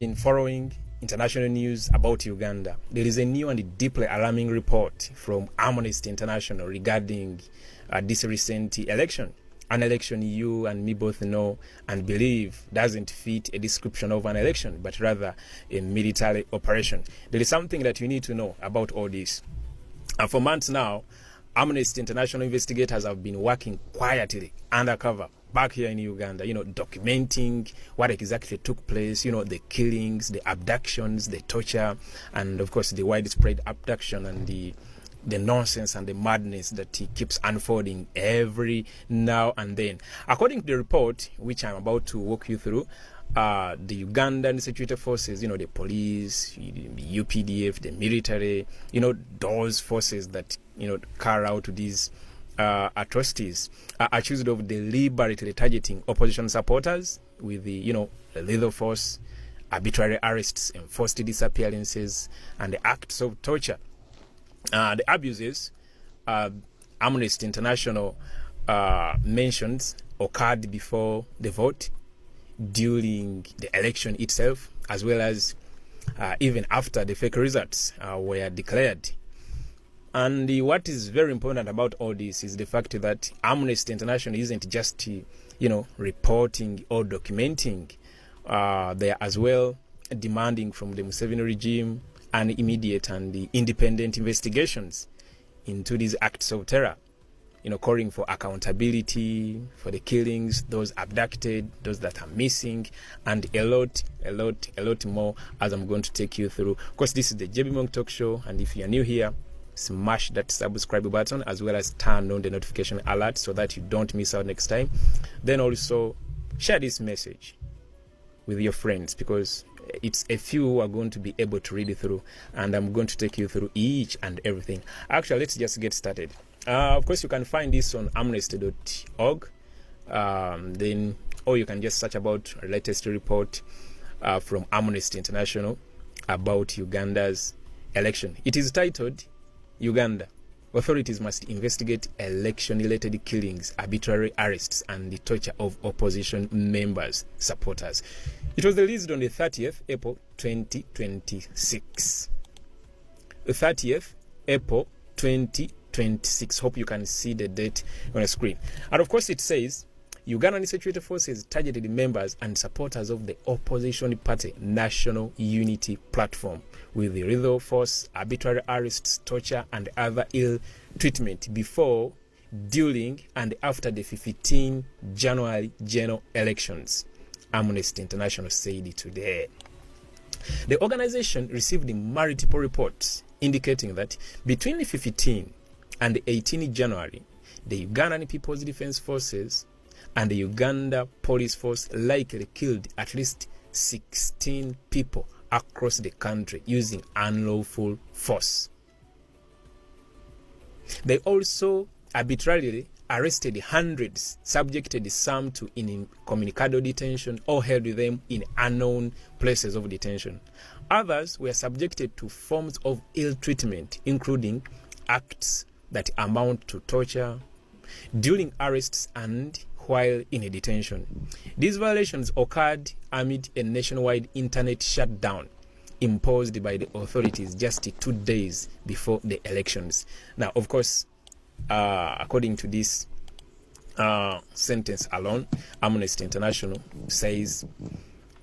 In following international news about Uganda, there is a new and deeply alarming report from Amnesty International regarding this recent election. An election you and me both know and believe doesn't fit a description of an election, but rather a military operation. There is something that you need to know about all this. And for months now, Amnesty International investigators have been working quietly, undercover, back here in Uganda, documenting what exactly took place, the killings, the abductions, the torture, and of course the widespread abduction and the nonsense and the madness that he keeps unfolding every now and then. According to the report, which I'm about to walk you through, the Ugandan security forces, the police, the UPDF, the military, those forces that, carry out these atrocities are accused of deliberately targeting opposition supporters with the, lethal force, arbitrary arrests, enforced disappearances, and the acts of torture. The abuses Amnesty International mentions occurred before the vote, during the election itself, as well as even after the fake results were declared. And what is very important about all this is the fact that Amnesty International isn't just, reporting or documenting. They are as well demanding from the Museveni regime an immediate and independent investigations into these acts of terror, calling for accountability for the killings, those abducted, those that are missing, and a lot more, as I'm going to take you through. Of course, this is the JB Monk Talk Show, and if you are new here, smash that subscribe button as well as turn on the notification alert so that you don't miss out next time. Then also share this message with your friends, because it's a few who are going to be able to read it through, and I'm going to take you through each and everything. Actually, let's just get started. Of course, you can find this on amnesty.org, then, or you can just search about the latest report from Amnesty International about Uganda's election. It is titled, Uganda, authorities must investigate election-related killings, arbitrary arrests, and the torture of opposition members, supporters. It was released on the 30th April 2026. The 30th April 2026. Hope you can see the date on the screen. And of course it says, Ugandan security forces targeted members and supporters of the opposition party National Unity Platform with the lethal force, arbitrary arrests, torture, and other ill treatment before, during, and after the 15 January general elections, Amnesty International said today. The organization received multiple reports indicating that between the 15 and the 18 January, the Ugandan People's Defense Forces and the Uganda Police Force likely killed at least 16 people across the country using unlawful force. They also arbitrarily arrested hundreds, subjected some to incommunicado detention, or held them in unknown places of detention. Others were subjected to forms of ill treatment, including acts that amount to torture, during arrests and while in a detention. These violations occurred amid a nationwide internet shutdown imposed by the authorities just 2 days before the elections. Now, of course, according to this sentence alone, Amnesty International says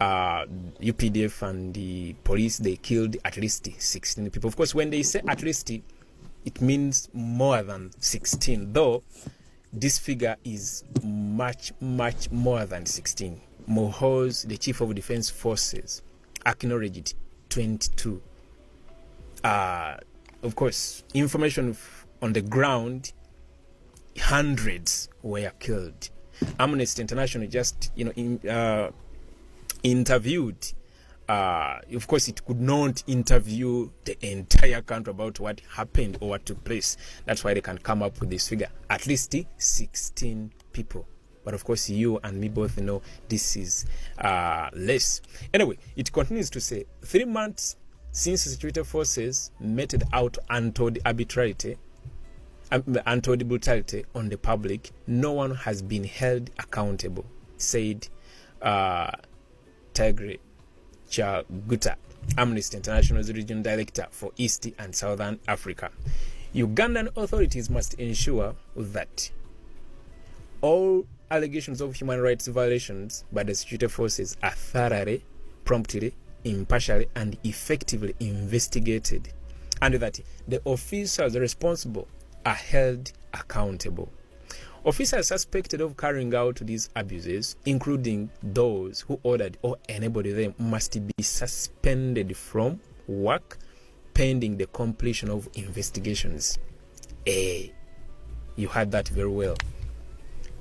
UPDF and the police, they killed at least 16 people. Of course, when they say at least, it means more than 16, though this figure is much more than 16. Mohoz, the chief of defense forces, acknowledged 22. Of course, information on the ground, hundreds were killed. Amnesty International just interviewed. Of course, it could not interview the entire country about what happened or what took place. That's why they can come up with this figure, at least 16 people. But of course, you and me both know this is less. Anyway, it continues to say, 3 months since security forces meted out untold brutality on the public, no one has been held accountable, said Tigray Chaguta, Amnesty International's regional director for East and Southern Africa. Ugandan authorities must ensure that all allegations of human rights violations by the security forces are thoroughly, promptly, impartially, and effectively investigated, and that the officers responsible are held accountable. Officers suspected of carrying out these abuses, including those who ordered or enabled them, must be suspended from work pending the completion of investigations. You heard that very well.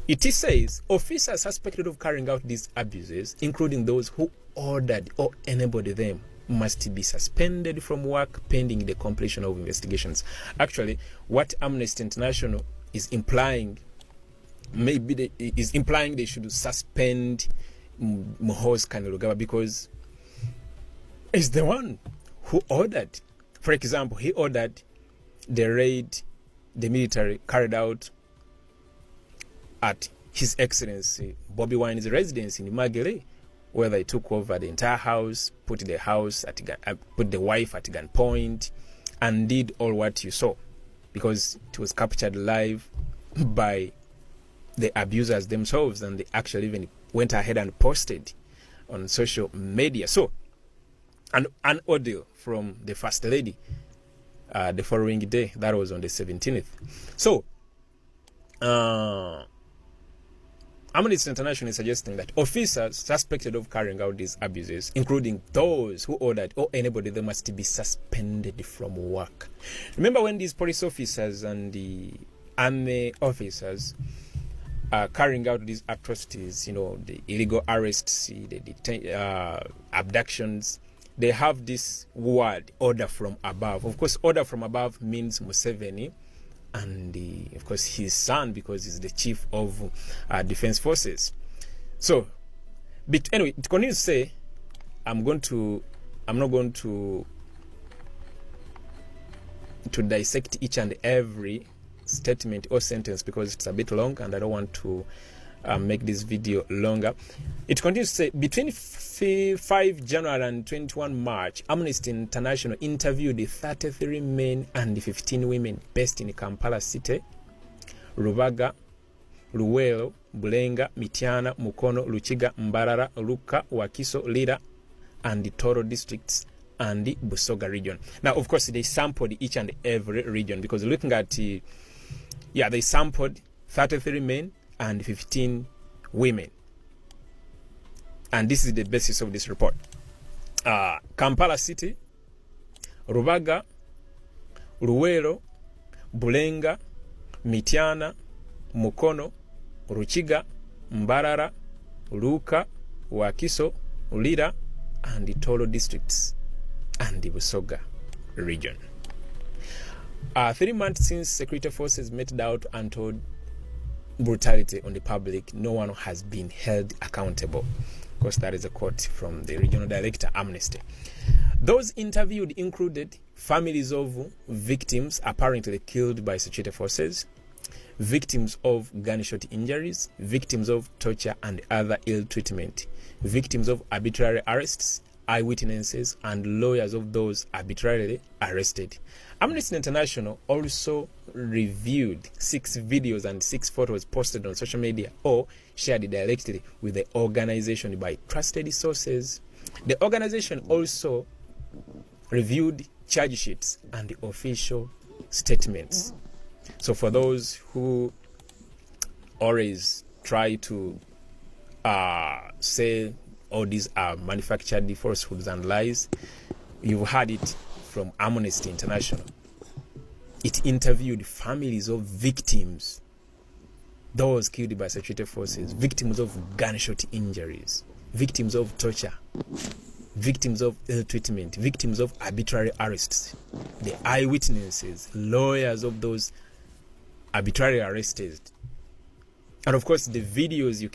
It says officers suspected of carrying out these abuses, including those who ordered or enabled them, must be suspended from work pending the completion of investigations. Actually, what Amnesty International is implying, they should suspend Muhoozi Kainerugaba, because he's the one who ordered. For example, he ordered the raid the military carried out at His Excellency Bobi Wine's residence in Magere, where they took over the entire house, put the wife at gunpoint, and did all what you saw, because it was captured live by the abusers themselves, and they actually even went ahead and posted on social media. So, an audio from the First Lady the following day, that was on the 17th. So, Amnesty International is suggesting that officers suspected of carrying out these abuses, including those who ordered or enabled them, must be suspended from work. Remember when these police officers and the army officers are carrying out these atrocities, the illegal arrests, the abductions, they have this word, order from above. Of course, order from above means Museveni, and of course his son, because he's the chief of defense forces. So, but anyway, it continues to say, I'm not going to dissect each and every statement or sentence, because it's a bit long and I don't want to make this video longer. It continues to say, between 5 January and 21 March, Amnesty International interviewed 33 men and 15 women based in Kampala City, Rubaga, Luwero, Bulenga, Mityana, Mukono, Luchiga, Mbarara, Luka, Wakiso, Lira, and the Toro districts and the Busoga region. Now, of course, they sampled each and every region, because looking at they sampled 33 men and 15 women. And this is the basis of this report. Kampala City, Rubaga, Luwero, Bulenga, Mityana, Mukono, Ruchiga, Mbarara, Luka, Wakiso, Lira, and the Toro districts and the Busoga region. 3 months since security forces meted out untold brutality on the public, no one has been held accountable. Of course, that is a quote from the regional director, Amnesty. Those interviewed included families of victims apparently killed by security forces, victims of gunshot injuries, victims of torture and other ill treatment, victims of arbitrary arrests, eyewitnesses, and lawyers of those arbitrarily arrested. Amnesty International also reviewed 6 videos and 6 photos posted on social media or shared directly with the organization by trusted sources. The organization also reviewed charge sheets and official statements. So for those who always try to say all these are manufactured falsehoods and lies, you've heard it from Amnesty International. It interviewed families of victims, those killed by security forces, victims of gunshot injuries, victims of torture, victims of ill treatment, victims of arbitrary arrests, the eyewitnesses, lawyers of those arbitrarily arrested, and of course the videos you can